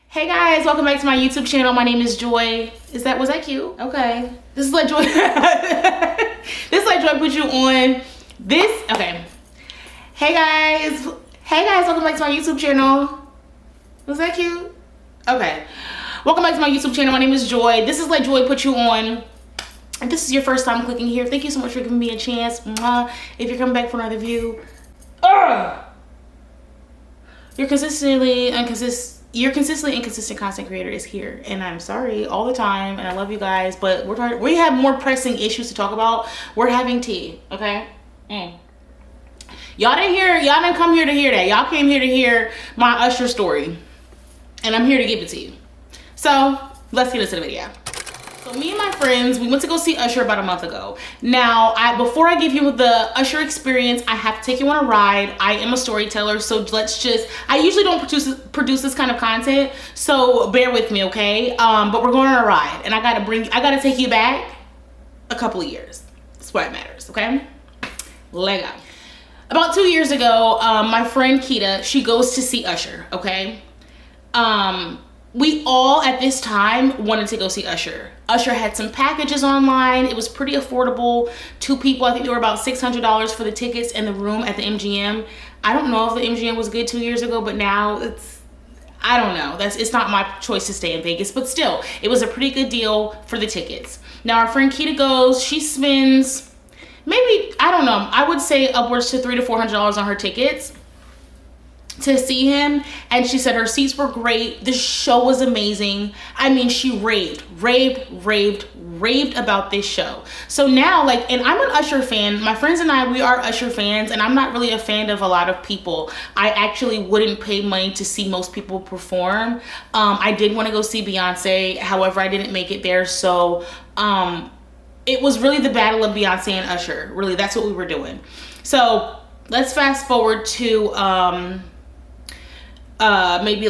Hey guys, welcome back to my YouTube channel. My name is Joy. Was that cute? Okay. This is like Joy. This is like Joy Put You On. Okay. Hey guys, welcome back to my YouTube channel. Was that cute? Okay. Welcome back to my YouTube channel. My name is Joy. This is Let Joy Put You On. If this is your first time clicking here, thank you so much for giving me a chance. If you're coming back for another view, your consistently inconsistent content creator is here, and I'm sorry all the time, and I love you guys, but we have more pressing issues to talk about. We're having tea, okay? Y'all didn't come here to hear that. Y'all came here to hear my Usher story, and I'm here to give it to you. So let's get into the video. So me and my friends, we went to go see Usher about a month ago. Now, before I give you the Usher experience, I have to take you on a ride. I am a storyteller, so I usually don't produce this kind of content, so bear with me, okay? But we're going on a ride, and I gotta take you back a couple of years. That's why it matters, okay? Let go. About 2 years ago, my friend Kita, she goes to see Usher, okay? We all at this time wanted to go see Usher. Usher had some packages online. It was pretty affordable. 2 people, I think they were about $600 for the tickets and the room at the MGM. I don't know if the MGM was good 2 years ago, but now I don't know. It's not my choice to stay in Vegas, but still, it was a pretty good deal for the tickets. Now our friend Kita goes, she spends maybe, I don't know, I would say upwards to $300 to $400 on her tickets to see him, and she said her seats were great. The show was amazing. I mean, she raved about this show. So now, and I'm an Usher fan. My friends and I, we are Usher fans, and I'm not really a fan of a lot of people. I actually wouldn't pay money to see most people perform. I did want to go see Beyonce, however, I didn't make it there. So it was really the battle of Beyonce and Usher. Really, that's what we were doing. So let's fast forward to maybe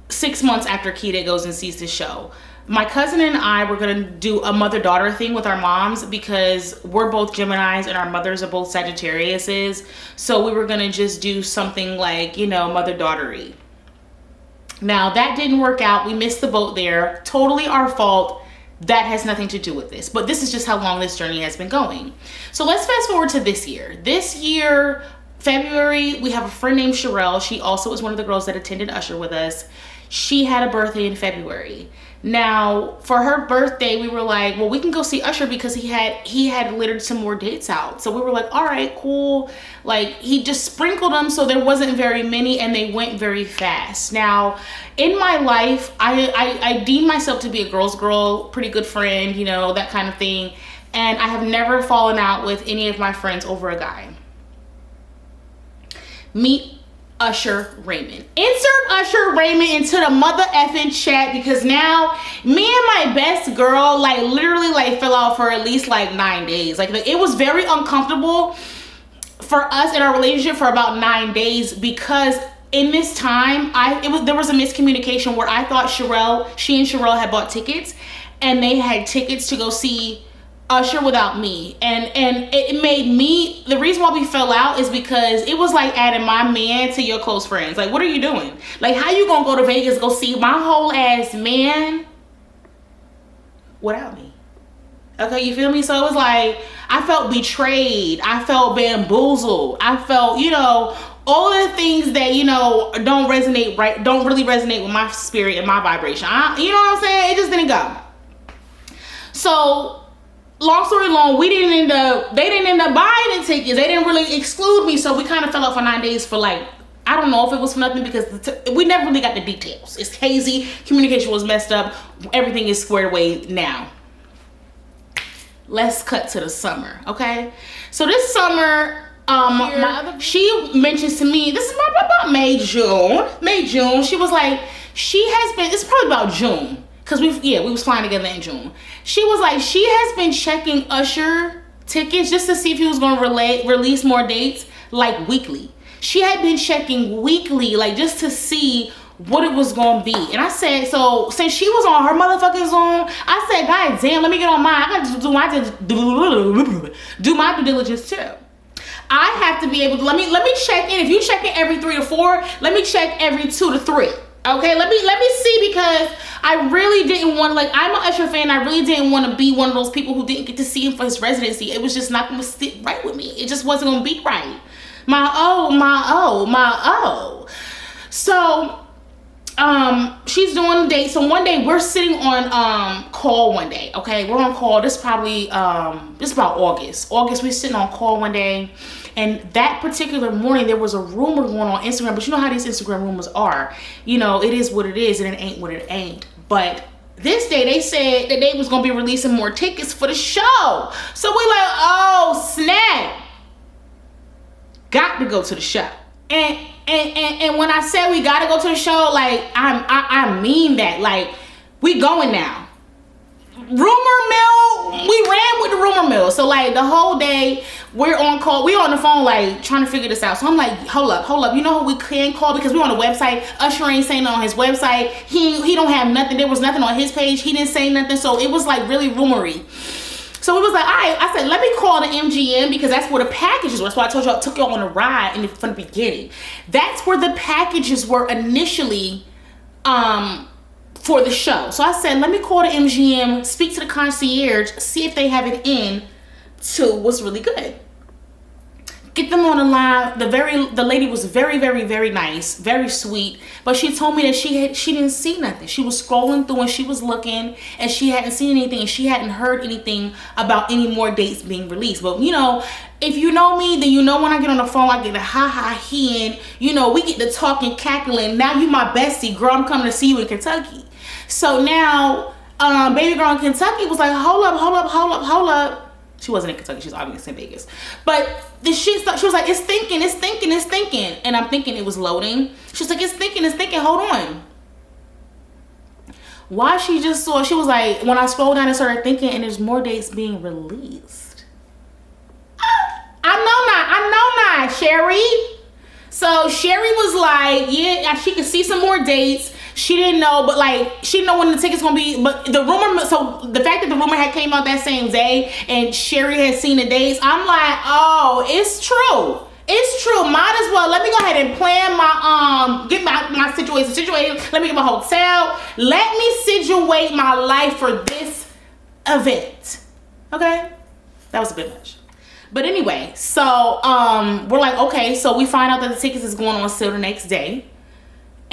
6 months after Kita goes and sees the show. My cousin and I were gonna do a mother-daughter thing with our moms because we're both Geminis and our mothers are both Sagittariuses. So we were gonna just do something mother-daughtery. Now that didn't work out. We missed the boat there. Totally our fault. That has nothing to do with this, but this is just how long this journey has been going. So let's fast forward to this year. This year, February, we have a friend named Sherelle. She also is one of the girls that attended Usher with us. She had a birthday in February. Now, for her birthday, we were like, well, we can go see Usher because he had littered some more dates out. So we were like, all right, cool. He just sprinkled them, so there wasn't very many, and they went very fast. Now, in my life, I deem myself to be a girl's girl, pretty good friend, that kind of thing. And I have never fallen out with any of my friends over a guy. Meet Usher Raymond. Insert Usher Raymond into the mother effing chat, because now me and my best girl literally fell out for at least 9 days. It was very uncomfortable for us in our relationship for about 9 days, because in this time there was a miscommunication where I thought she and Sherelle had bought tickets, and they had tickets to go see Usher without me, and it made me, the reason why we fell out is because it was like adding my man to your close friends. What are you doing? How you gonna go to Vegas, go see my whole ass man without me? Okay, you feel me? So it was I felt betrayed, I felt bamboozled, I felt all of the things that don't really resonate with my spirit and my vibration. You know what I'm saying? It just didn't go. So long story long, they didn't end up buying the tickets. They didn't really exclude me, so we kind of fell out for 9 days for I don't know if it was for nothing, because we never really got the details. It's hazy, communication was messed up, everything is squared away now. Let's cut to the summer, okay? So this summer, she mentions to me, this is about May, June. She was like, it's probably about June, because we was flying together in June. She was like, she has been checking Usher tickets just to see if he was going to release more dates, weekly. She had been checking weekly, just to see what it was going to be. And I said, so since she was on her motherfucking Zoom, I said, God damn, let me get on mine. I got to do my due diligence too. I have to be able to, let me check in. If you check in every 3 to 4, let me check every 2 to 3. Okay, let me see, because I really didn't want to, like, I'm an Usher fan. I really didn't want to be one of those people who didn't get to see him for his residency. It was just not going to sit right with me. It just wasn't going to be right. So, she's doing the date. So one day we're sitting on call one day. Okay, we're on call. This is probably this is about August. We're sitting on call one day. And that particular morning, there was a rumor going on Instagram, but you know how these Instagram rumors are. You know, it is what it is, and it ain't what it ain't. But this day, they said that they was going to be releasing more tickets for the show. So we're like, oh, snap. Got to go to the show. And when I say we got to go to the show, like, I mean that. Like, we going now. Rumor mill, we ran with the rumor mill. So like the whole day we're on call, we're on the phone like trying to figure this out. So I'm like, hold up, you know who we can call, because we're on the website. Usher ain't saying nothing on his website. He don't have nothing. There was nothing on his page. He didn't say nothing. So it was like really rumory. So it was like, all right, I said, let me call the MGM, because that's where the packages were. That's why I told you I took y'all on a ride from the beginning. That's where the packages were initially for the show. So I said, let me call the MGM, speak to the concierge, see if they have it in to what's really good. Get them on the line. The lady was very, very, very nice, very sweet, but she told me that she didn't see nothing. She was scrolling through and she was looking and she hadn't seen anything, and she hadn't heard anything about any more dates being released. But you know, if you know me, then you know when I get on the phone, I get a he, and you know, we get to talking, cackling. Now you my bestie, girl, I'm coming to see you in Kentucky. So now, baby girl in Kentucky was like, hold up. She wasn't in Kentucky, she was obviously in Vegas. But she was like, it's thinking. And I'm thinking it was loading. She's like, it's thinking, hold on. Why she just saw, she was like, when I scrolled down and started thinking, and there's more dates being released. I know not, Sherry. So Sherry was like, yeah, she could see some more dates. She didn't know, but like, she didn't know when the ticket's gonna be, but the rumor, so the fact that the rumor had came out that same day and Sherry had seen the dates, I'm like, oh, it's true. Might as well, let me go ahead and plan my, get my situation situated. Let me get my hotel. Let me situate my life for this event. Okay? That was a bit much. But anyway, so we're like, okay, so we find out that the tickets is going on sale the next day.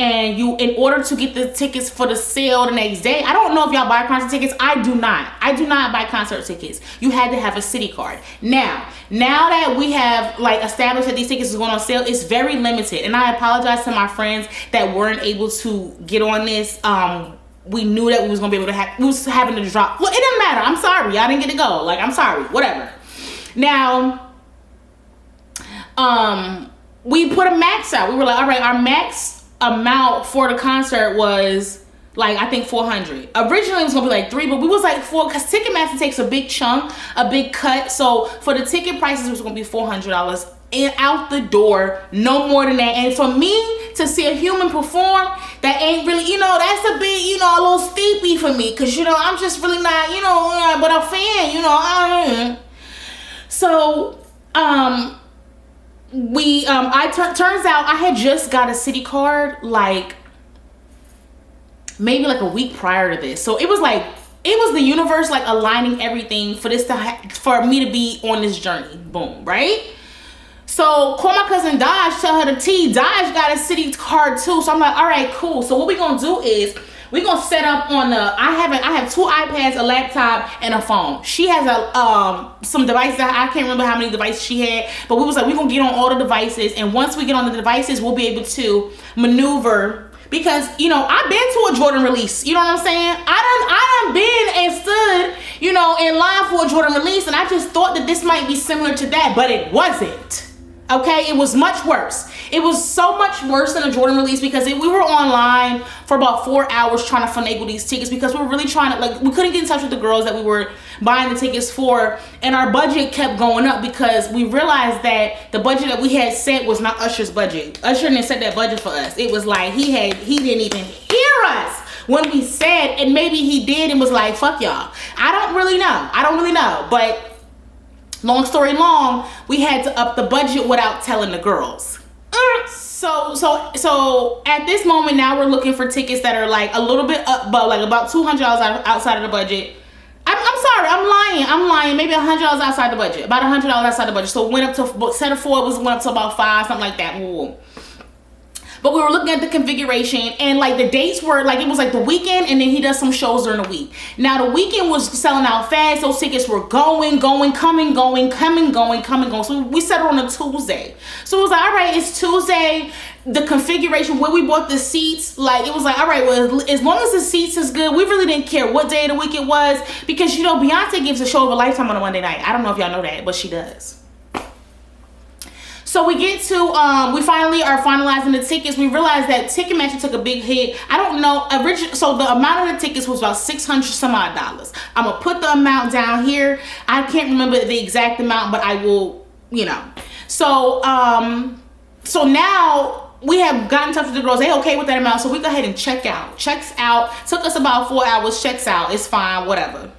And in order to get the tickets for the sale the next day, I don't know if y'all buy concert tickets. I do not buy concert tickets. You had to have a city card. Now that we have like established that these tickets is going on sale, it's very limited. And I apologize to my friends that weren't able to get on this. We knew that we was gonna be able to have, we was having to drop. Well, it didn't matter. I'm sorry, y'all didn't get to go. Like, I'm sorry, whatever. Now, we put a max out. We were like, all right, our max amount for the concert was like, I think 400. Originally it was gonna be like 3, but we was like 4, because Ticketmaster takes a big chunk, a big cut. So for the ticket prices, it was gonna be $400 and out the door, no more than that. And for me to see a human perform, that ain't really, you know, that's a bit, you know, a little steepy for me, because you know, I'm just really not, you know, but a fan, you know. So turns out I had just got a city card like maybe like a week prior to this. So it was like, it was the universe like aligning everything for this for me to be on this journey. Boom, right? So call my cousin Dodge, tell her the tea. Dodge got a city card too. So I'm like, all right, cool. So what we gonna do is we're gonna set up on the, I have 2 iPads, a laptop, and a phone. She has some devices. I can't remember how many devices she had, but we was like, we're gonna get on all the devices, and once we get on the devices, we'll be able to maneuver, because you know, I've been to a Jordan release, you know what I'm saying? I done been and stood, you know, in line for a Jordan release, and I just thought that this might be similar to that, but it wasn't. Okay, it was much worse. It was so much worse than a Jordan release, because we were online for about 4 hours trying to finagle these tickets, because we were really trying to, like, we couldn't get in touch with the girls that we were buying the tickets for, and our budget kept going up because we realized that the budget that we had set was not Usher's budget. Usher didn't set that budget for us. It was like he didn't even hear us when we said, and maybe he did and was like, fuck y'all. I don't really know, but long story long, we had to up the budget without telling the girls. So at this moment now we're looking for tickets that are like a little bit up, but like about $200 outside of the budget. I'm sorry, I'm lying. Maybe $100 outside the budget, about $100 outside the budget. So it went up to, instead of 4, it went up to about 5, something like that. Ooh. But we were looking at the configuration, and like the dates were like, it was like the weekend, and then he does some shows during the week. Now the weekend was selling out fast. Those tickets were coming, going. So we settled on a Tuesday. So it was like, all right, it's Tuesday. The configuration where we bought the seats, like it was like, all right, well, as long as the seats is good, we really didn't care what day of the week it was, because you know Beyonce gives a show of a lifetime on a Monday night. I don't know if y'all know that, but she does. So we get to, we finally are finalizing the tickets. We realized that Ticketmaster took a big hit. I don't know, so the amount of the tickets was about $600 some odd. I'm gonna put the amount down here. I can't remember the exact amount, but I will, you know. So, so now we have gotten in touch with the girls. They okay with that amount, so we go ahead and check out. Checks out, took us about 4 hours, checks out, it's fine, whatever.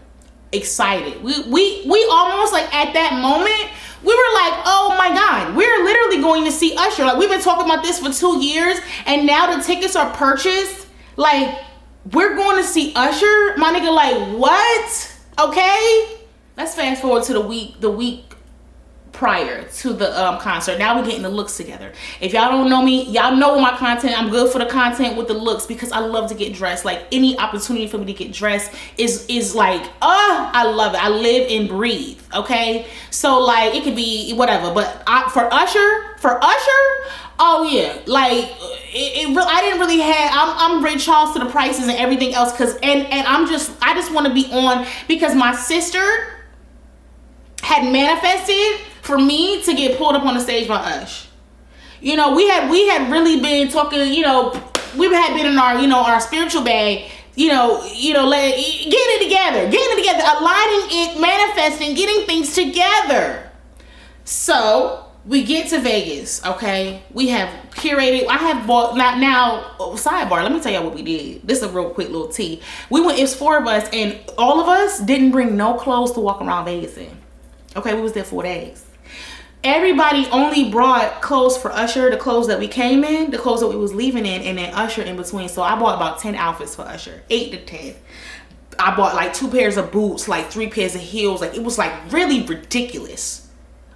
Excited. We almost like at that moment, we were like, oh my God, we're literally going to see Usher. Like, we've been talking about this for 2 years, and now the tickets are purchased. Like, we're going to see Usher? My nigga, like, what? Okay? Let's fast forward to the week prior to the concert. Now we're getting the looks together. If y'all don't know me, y'all know my content. I'm good for the content with the looks, because I love to get dressed. Like, any opportunity for me to get dressed is like, I love it. I live and breathe. Okay, so like it could be whatever, but for Usher, oh yeah, like I didn't really have. I'm Ray Charles to the prices and everything else, cause and I just want to be on, because my sister had manifested for me to get pulled up on the stage by Ush. You know, we had really been talking, you know, we had been in our, you know, our spiritual bag, getting it together, aligning it, manifesting, getting things together. So we get to Vegas, okay? We have curated. I have bought now. Sidebar. Let me tell y'all what we did. This is a real quick little tea. We went. It's 4 of us, and all of us didn't bring no clothes to walk around Vegas in. Okay, we was there 4 days. Everybody only brought clothes for Usher, the clothes that we came in, the clothes that we was leaving in, and then Usher in between. So I bought about 10 outfits for Usher, 8 to 10. I bought like 2 pairs of boots, like 3 pairs of heels. Like, it was like really ridiculous.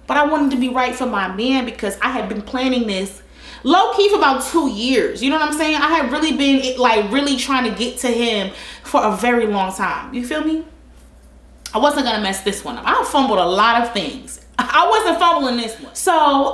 But I wanted to be right for my man, because I had been planning this low-key for about 2 years. You know what I'm saying? I had really been like really trying to get to him for a very long time. You feel me? I wasn't gonna mess this one up. I fumbled a lot of things. I wasn't fumbling this one. So,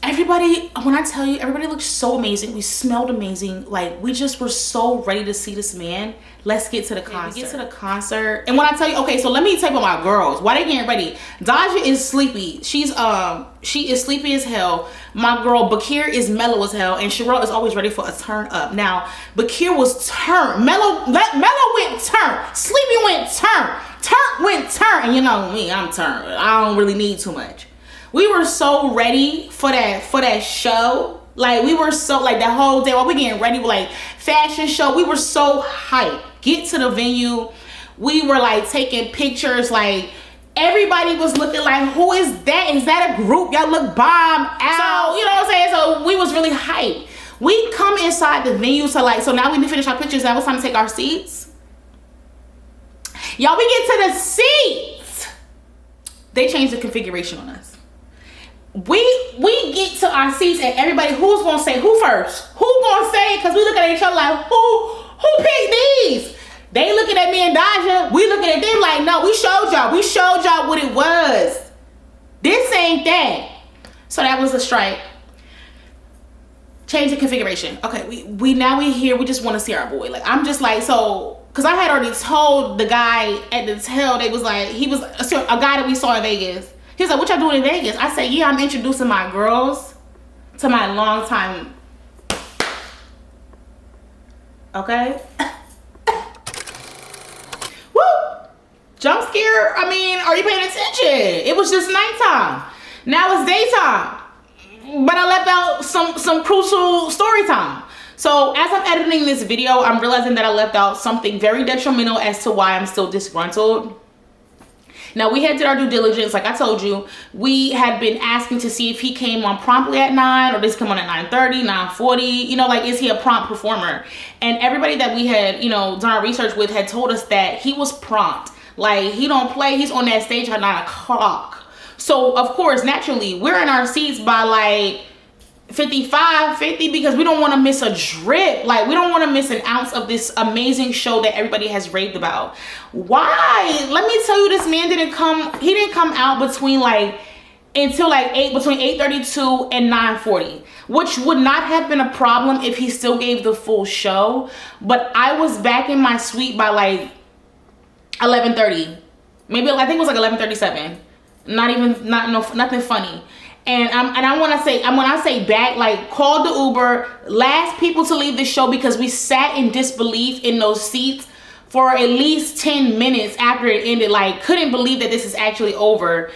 everybody, when I tell you, everybody looked so amazing. We smelled amazing. Like, we just were so ready to see this man. Let's get to the concert. We get to the concert. And when I tell you, okay, so let me tell you about my girls. Why they getting ready? Daja is sleepy. She is sleepy as hell. My girl Bakir is mellow as hell. And Sherelle is always ready for a turn up. Now, Bakir was turned. Mellow went turn. Sleepy went turn. Turn went turn. And you know me, I'm turned. I don't really need too much. We were so ready for that show. Like, we were so, like, that whole day while we getting ready, like, fashion show, we were so hyped. Get to the venue. We were, like, taking pictures. Like, everybody was looking like, who is that? Is that a group? Y'all look bomb out. So, you know what I'm saying? So, we was really hyped. We come inside the venue to, like, so now we finish our pictures. Now it's time to take our seats. Y'all, we get to the seats. They changed the configuration on us. We get to our seats, and everybody, who's gonna say who first? Who gonna say it? Because we looking at each other like, who picked these? They looking at me and Daja. We looking at them like, no, we showed y'all what it was. This ain't that. So that was a strike. Change the configuration. Okay, we here. We just want to see our boy. Like, I'm just like, so, because I had already told the guy at the hotel, they was like, he was a guy that we saw in Vegas. He was like, what y'all doing in Vegas? I said, yeah, I'm introducing my girls to my long time. Okay? Woo! Jump scare? I mean, are you paying attention? It was just nighttime. Now it's daytime. But I left out some crucial story time. So as I'm editing this video, I'm realizing that I left out something very detrimental as to why I'm still disgruntled. Now, we had did our due diligence. Like I told you, we had been asking to see if he came on promptly at 9 or does he come on at 9:30, 9:40. You know, like, is he a prompt performer? And everybody that we had, you know, done our research with had told us that he was prompt. Like, he don't play. He's on that stage at 9 o'clock. So, of course, naturally, we're in our seats by, like, 55, 50, because we don't want to miss a drip. Like, we don't want to miss an ounce of this amazing show that everybody has raved about. Why? Let me tell you, this man didn't come out between, like, until, like, between 8:32 and 9:40, which would not have been a problem if he still gave the full show. But I was back in my suite by, like, 11:30. Maybe, I think it was, like, 11:37. Nothing funny. And I want to say, when I say back, like, called the Uber, last people to leave the show, because we sat in disbelief in those seats for at least 10 minutes after it ended. Like, couldn't believe that this is actually over.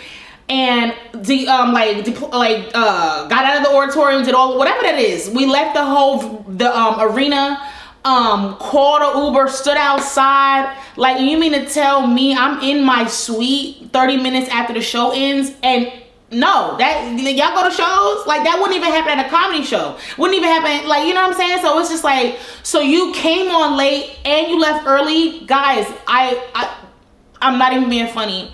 And got out of the auditorium, did all, whatever that is. We left the arena, called an Uber, stood outside. Like, you mean to tell me I'm in my suite 30 minutes after the show ends? And no, that, y'all go to shows? Like, that wouldn't even happen at a comedy show. Wouldn't even happen, like, you know what I'm saying? So it's just like, so you came on late and you left early. Guys, I'm not even being funny.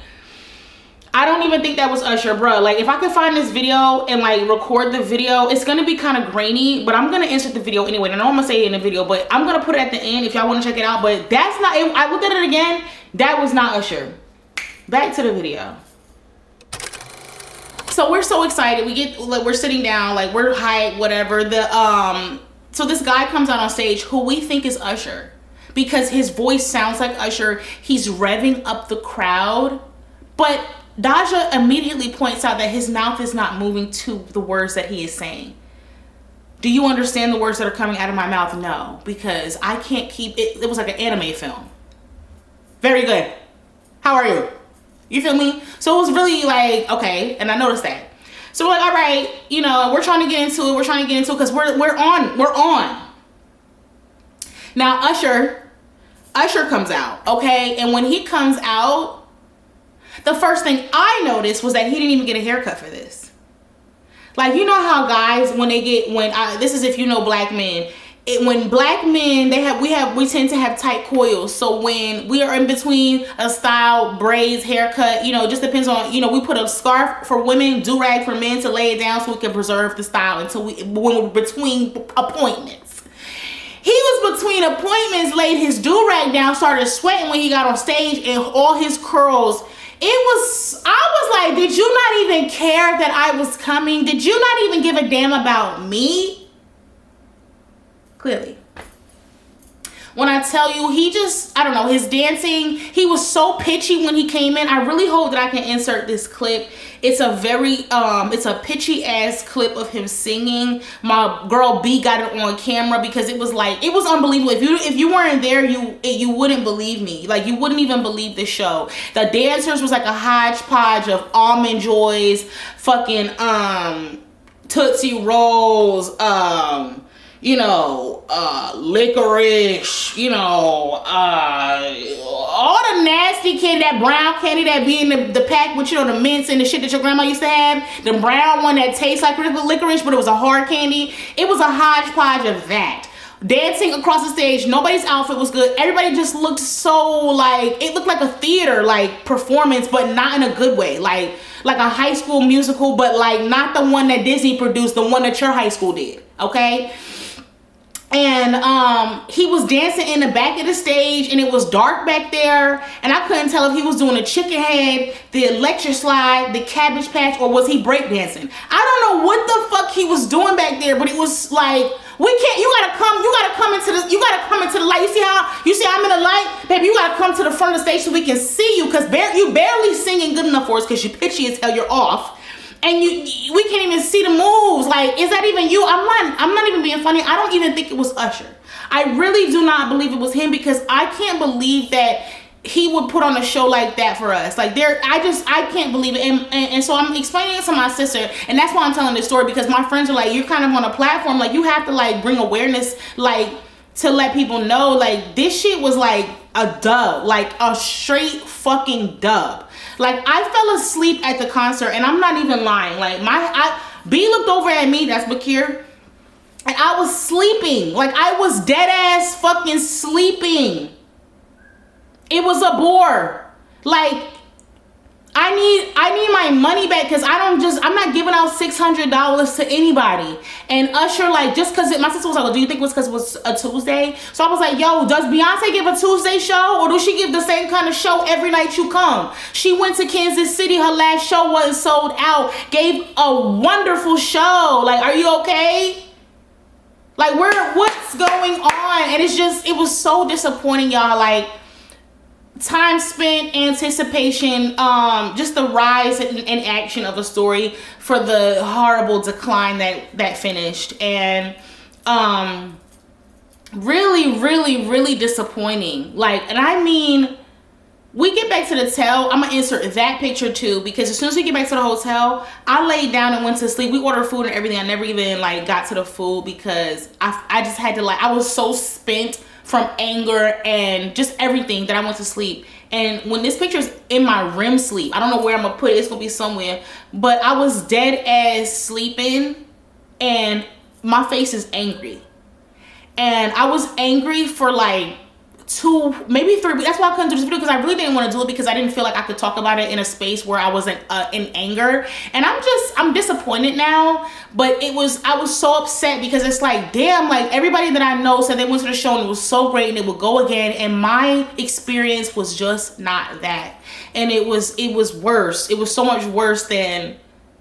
I don't even think that was Usher, bro. Like, if I could find this video and, like, record the video, it's gonna be kind of grainy, but I'm gonna insert the video anyway. And I know I'm gonna say it in the video, but I'm gonna put it at the end if y'all want to check it out. But that's not it. I looked at it again. That was not Usher. Back to the video. So we're so excited. We're sitting down, like, we're hyped, whatever. So this guy comes out on stage who we think is Usher, because his voice sounds like Usher. He's revving up the crowd, but Daja immediately points out that his mouth is not moving to the words that he is saying. Do you understand the words that are coming out of my mouth? No, because I can't keep it. It was like an anime film. Very good. How are you? You feel me? So it was really like, okay, and I noticed that. So we're like, all right, you know, we're trying to get into it. Because we're on. Now Usher comes out, okay? And when he comes out, the first thing I noticed was that he didn't even get a haircut for this. Like, you know how guys, this is if you know black men, when black men, we tend to have tight coils. So when we are in between a style, braids, haircut, you know, it just depends on, you know, we put a scarf for women, do-rag for men to lay it down so we can preserve the style when we're between appointments. He was between appointments, laid his do-rag down, started sweating when he got on stage, and all his curls, I was like, did you not even care that I was coming? Did you not even give a damn about me? Clearly. When I tell you, I don't know, his dancing, he was so pitchy when he came in. I really hope that I can insert this clip. It's a very, it's a pitchy ass clip of him singing. My girl B got it on camera because it was unbelievable. If you weren't there, you wouldn't believe me. Like, you wouldn't even believe the show. The dancers was like a hodgepodge of Almond Joys, fucking, Tootsie Rolls, you know, licorice, you know, all the nasty candy, that brown candy that be in the pack with, you know, the mints and the shit that your grandma used to have, the brown one that tastes like licorice, but it was a hard candy. It was a hodgepodge of that. Dancing across the stage, nobody's outfit was good. Everybody just looked so, like, it looked like a theater, like, performance, but not in a good way. Like a high school musical, but, like, not the one that Disney produced, the one that your high school did, okay? And he was dancing in the back of the stage, and it was dark back there, and I couldn't tell if he was doing a chicken head, the electric slide, the cabbage patch, or was he breakdancing. I don't know what the fuck he was doing back there, but it was like, you gotta come into the light. You see I'm in the light, baby, you gotta come to the front of the stage so we can see you, because you barely singing good enough for us, because you pitchy as hell, you're off. And we can't even see the moves. Like, is that even you? I'm not even being funny. I don't even think it was Usher. I really do not believe it was him, because I can't believe that he would put on a show like that for us. Like, I can't believe it. And so I'm explaining it to my sister, and that's why I'm telling this story, because my friends are like, you're kind of on a platform, like, you have to, like, bring awareness, like, to let people know, like, this shit was like a dub, like a straight fucking dub. Like, I fell asleep at the concert, and I'm not even lying. Like, B looked over at me, that's Bakir, and I was sleeping. Like, I was dead ass fucking sleeping. It was a bore. Like, I need my money back, because I'm not giving out $600 to anybody. And Usher, like, just because my sister was like, well, do you think it was because it was a Tuesday? So I was like, yo, does Beyonce give a Tuesday show, or does she give the same kind of show every night you come? She went to Kansas City, her last show wasn't sold out, gave a wonderful show. Like, are you okay? Like, what's going on? And it was so disappointing, y'all. Like, time spent, anticipation, just the rise and action of a story for the horrible decline that finished. And really, really, really disappointing. Like, and I mean, we get back to the hotel. I'm gonna insert that picture too, because as soon as we get back to the hotel, I laid down and went to sleep. We ordered food and everything. I never even like got to the food, because I just had to, like, I was so spent from anger and just everything that I went to sleep. And when this picture is in my REM sleep, I don't know where I'm gonna put it, it's gonna be somewhere, but I was dead ass sleeping, and my face is angry. And I was angry for like 2, maybe 3 weeks. That's why I couldn't do this video, because I really didn't want to do it, because I didn't feel like I could talk about it in a space where I wasn't in anger. And I'm disappointed now, but I was so upset, because it's like, damn, like, everybody that I know said they went to the show and it was so great and it would go again, and my experience was just not that. And it was worse. It was so much worse than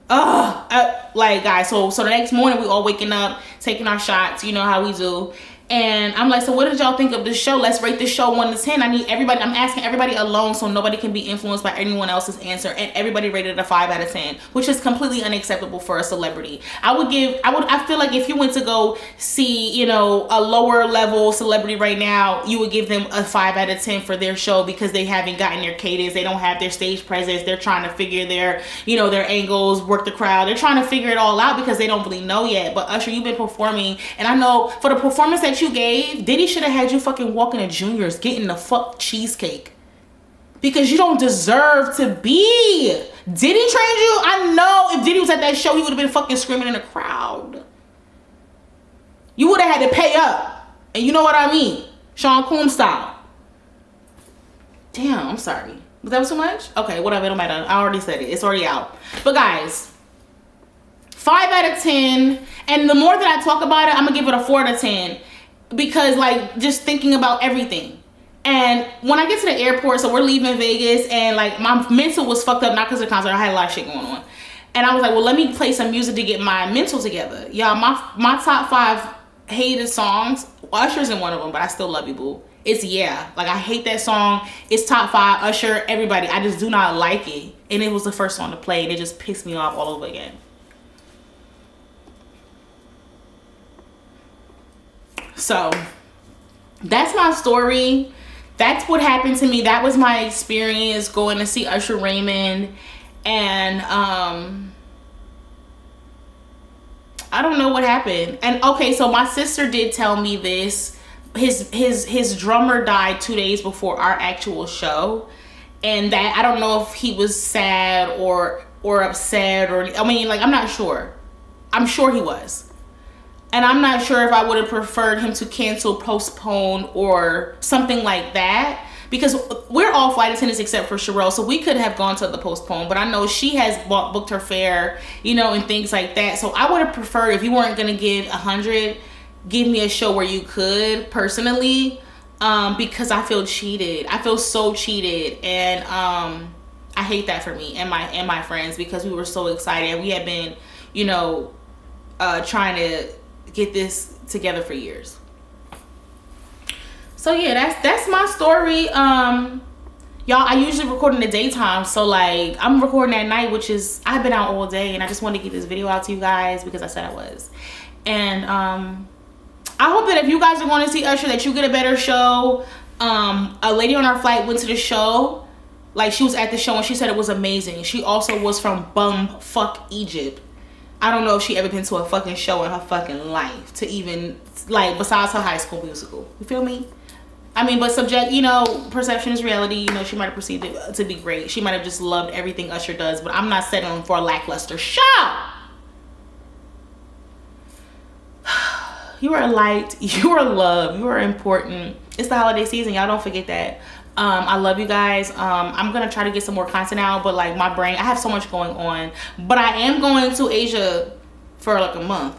like, guys, so the next morning we all waking up, taking our shots, you know how we do. And I'm like, so what did y'all think of this show? Let's rate this show 1 to 10. I'm asking everybody alone, so nobody can be influenced by anyone else's answer. And everybody rated it a 5 out of 10, which is completely unacceptable for a celebrity. I feel like if you went to go see, you know, a lower level celebrity right now, you would give them a 5 out of 10 for their show, because they haven't gotten their cadence. They don't have their stage presence. They're trying to figure their, you know, their angles, work the crowd. They're trying to figure it all out, because they don't really know yet. But Usher, you've been performing, and I know for the performance that you gave, Diddy should have had you fucking walking to Junior's getting the fuck cheesecake, because you don't deserve to be. Diddy trained you. I know if Diddy was at that show, he would have been fucking screaming in the crowd. You would have had to pay up, and you know what I mean, Sean Combs style. Damn, I'm sorry. Was that too much? Okay, whatever, it don't matter. I already said it. It's already out. But guys, 5 out of 10, and the more that I talk about it, I'm gonna give it a 4 out of 10. Because, like, just thinking about everything. And when I get to the airport, so we're leaving Vegas, and like, my mental was fucked up, not because of the concert, I had a lot of shit going on. And I was like, well, let me play some music to get my mental together. Y'all, my top 5 hated songs, Usher's in one of them, but I still love you, boo. It's Yeah. Like, I hate that song. It's top 5, Usher, everybody. I just do not like it. And it was the first song to play, and it just pissed me off all over again. So that's my story. That's what happened to me. That was my experience going to see Usher Raymond. And I don't know what happened. And okay, so my sister did tell me this. His drummer died 2 days before our actual show, and that I don't know if he was sad or upset, or I mean, like, I'm not sure. I'm sure he was. And I'm not sure if I would have preferred him to cancel, postpone, or something like that. Because we're all flight attendants except for Sherelle. So we could have gone to the postpone. But I know she has booked her fare, you know, and things like that. So I would have preferred, if you weren't going to give 100, give me a show where you could, personally. Because I feel cheated. I feel so cheated. And I hate that for me and my friends. Because we were so excited. We had been, you know, trying to get this together for years. So yeah, that's my story. Y'all, I usually record in the daytime, so like, I'm recording at night, which is, I've been out all day, and I just wanted to get this video out to you guys because I said I was. And I hope that if you guys are going to see Usher, that you get a better show. A lady on our flight went to the show, like, she was at the show, and she said it was amazing. She also was from bumfuck Egypt. I don't know if she ever been to a fucking show in her fucking life, to even, like, besides her High School Musical. You feel me? I mean, but subject, you know, perception is reality. You know, she might have perceived it to be great. She might have just loved everything Usher does, but I'm not settling for a lackluster show. You are light, you are loved, you are important. It's the holiday season, y'all don't forget that. I love you guys. I'm gonna try to get some more content out, but like my brain, I have so much going on. But I am going to Asia for like a month,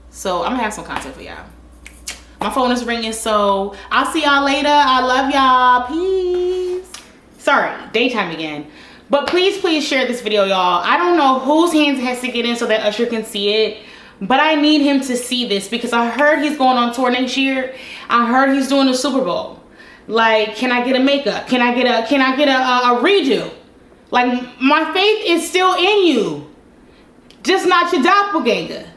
so I'm gonna have some content for y'all. My phone is ringing, so I'll see y'all later. I love y'all. Peace. Sorry, daytime again. But please share this video, y'all. I don't know whose hands has to get in so that Usher can see it, but I need him to see this because I heard he's going on tour next year. I heard he's doing the Super Bowl. Like, can I get a makeup? Can I get a redo? Like, my faith is still in you, just not your doppelganger.